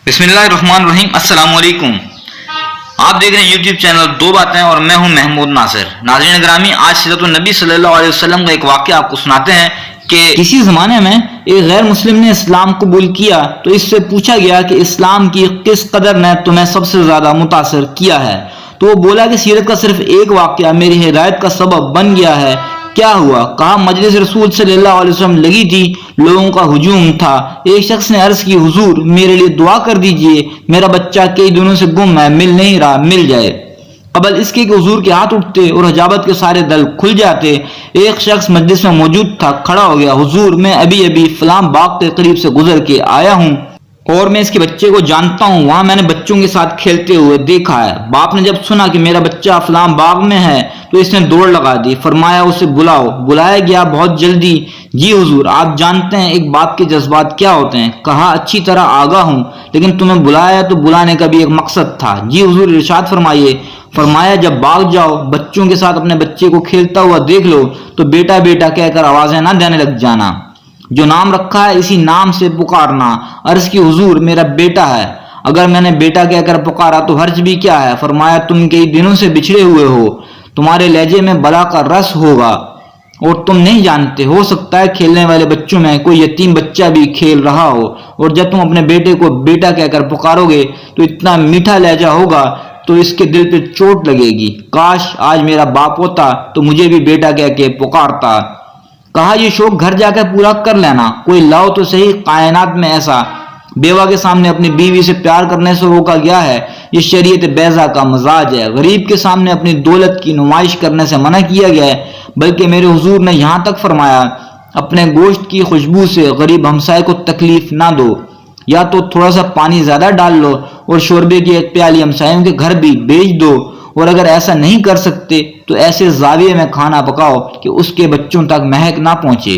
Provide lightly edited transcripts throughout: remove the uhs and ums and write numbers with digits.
बिस्मिल्लाहिर्रहमानिर्रहीम। अस्सलाम वालेकुम। आप देख रहे हैं यूट्यूब चैनल दो बातें और मैं हूं महमूद नासिर। नाज़रीन ग्रामी, आज सीरतुन नबी सल्लल्लाहु अलैहि वसल्लम का एक वाक़या आपको सुनाते हैं कि किसी ज़माने में एक गैर मुस्लिम ने इस्लाम कबूल किया तो इससे पूछा गया कि इस्लाम की किस कदर ने तुम्हें सबसे ज़्यादा मुतासर किया है। तो वो बोला कि सीरत का सिर्फ एक वाक़या मेरी हिदायत का सबब बन गया है। क्या हुआ? कहा, मजलिस रसूल सल्लल्लाहु अलैहि वसल्लम लगी थी, लोगों का हुजूम था। एक शख्स ने अर्ज की, हुजूर मेरे लिए दुआ कर दीजिए, मेरा बच्चा कई दिनों से गुम है, मिल नहीं रहा, मिल जाए। कबल इसके कि हुजूर के हाथ उठते और हजाबत के सारे दल खुल जाते। एक शख्स मजलिस में मौजूद था, खड़ा हो गया, हुजूर मैं अभी अभी फलां बाग के करीब से गुजर के आया हूँ और मैं इसके बच्चे को जानता हूँ, वहां मैंने बच्चों के साथ खेलते हुए देखा है। बाप ने जब सुना कि मेरा बच्चा फलां बाग में है तो इसने दौड़ लगा दी। फरमाया उसे बुलाओ। बुलाया गया बहुत जल्दी। जी हुजूर, आप जानते हैं एक बाप के जज्बात क्या होते हैं? कहा, अच्छी तरह आगा हूँ, लेकिन तुम्हें बुलाया तो बुलाने का भी एक मकसद था। जी हुजूर, इरशाद फरमाइए। फरमाया, जब बाग जाओ, बच्चों के साथ अपने बच्चे को खेलता हुआ देख लो तो बेटा बेटा कहकर आवाजें ना देने लग जाना, जो नाम रखा है इसी नाम से पुकारना। अर्ज की, हुजूर मेरा बेटा है। अगर मैंने बेटा कहकर पुकारा तो हर्ज भी क्या है? फरमाया, तुम कई दिनों से बिछड़े हुए हो, तुम्हारे लहजे में बला का रस होगा और तुम नहीं जानते, हो सकता है खेलने वाले बच्चों में कोई यतीम बच्चा भी खेल रहा हो, और जब तुम अपने बेटे को बेटा कहकर पुकारोगे तो इतना मीठा लहजा होगा तो इसके दिल पे चोट लगेगी। काश आज मेरा बाप होता तो मुझे भी बेटा कह के पुकारता। कहा, ये शौक घर जाकर पूरा कर लेना, कोई लाओ तो सही। कायनात में ऐसा बेवा के सामने अपनी बीवी से प्यार करने से रोका गया है, ये शरीयत बैजा का मजाज है। गरीब के सामने अपनी दौलत की नुमाइश करने से मना किया गया है, बल्कि मेरे हुजूर ने यहाँ तक फरमाया, अपने गोश्त की खुशबू से गरीब हमसाए को तकलीफ ना दो, या तो थोड़ा सा पानी ज्यादा डाल लो और शोरबे की एक प्याली हमसायों के घर भी भेज दो, और अगर ऐसा नहीं कर सकते तो ऐसे जाविये में खाना पकाओ कि उसके बच्चों तक महक ना पहुंचे।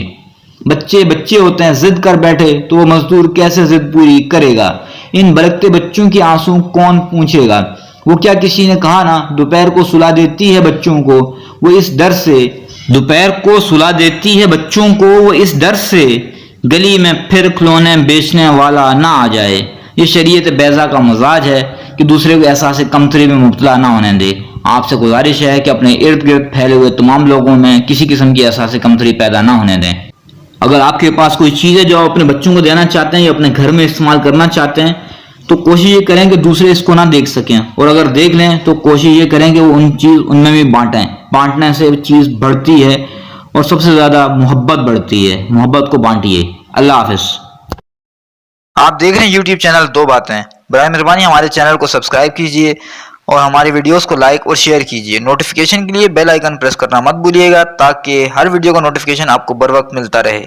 बच्चे बच्चे होते हैं, जिद कर बैठे तो वो मजदूर कैसे जिद पूरी करेगा? इन बलकते बच्चों के आंसू कौन पूछेगा? वो क्या किसी ने कहा ना, दोपहर को सुला देती है बच्चों को वो इस डर से, दोपहर को सुला देती है बच्चों को वो इस डर से, गली में फिर खिलौने बेचने वाला ना आ जाए। ये शरीयत बैजा का मजाज है कि दूसरे को एहसास कमतरी में मुब्तला ना होने दे। आपसे गुजारिश है कि अपने इर्द गिर्द फैले हुए तमाम लोगों में किसी किस्म की एहसास कमतरी पैदा ना होने दें। अगर आपके पास कोई चीज़ है जो आप अपने बच्चों को देना चाहते हैं या अपने घर में इस्तेमाल करना चाहते हैं तो कोशिश ये करें कि दूसरे इसको ना देख सकें, और अगर देख लें तो कोशिश ये करें कि वो उनमें भी बांटें। बांटने से चीज़ बढ़ती है और सबसे ज़्यादा मोहब्बत बढ़ती है। मोहब्बत को बांटिए। अल्लाह हाफिज। आप देख रहे हैं यूट्यूब चैनल दो बातें। बराए मेहरबानी हमारे चैनल को सब्सक्राइब कीजिए और हमारी वीडियोस को लाइक और शेयर कीजिए। नोटिफिकेशन के लिए बेल आइकन प्रेस करना मत भूलिएगा ताकि हर वीडियो का नोटिफिकेशन आपको बर वक्त मिलता रहे।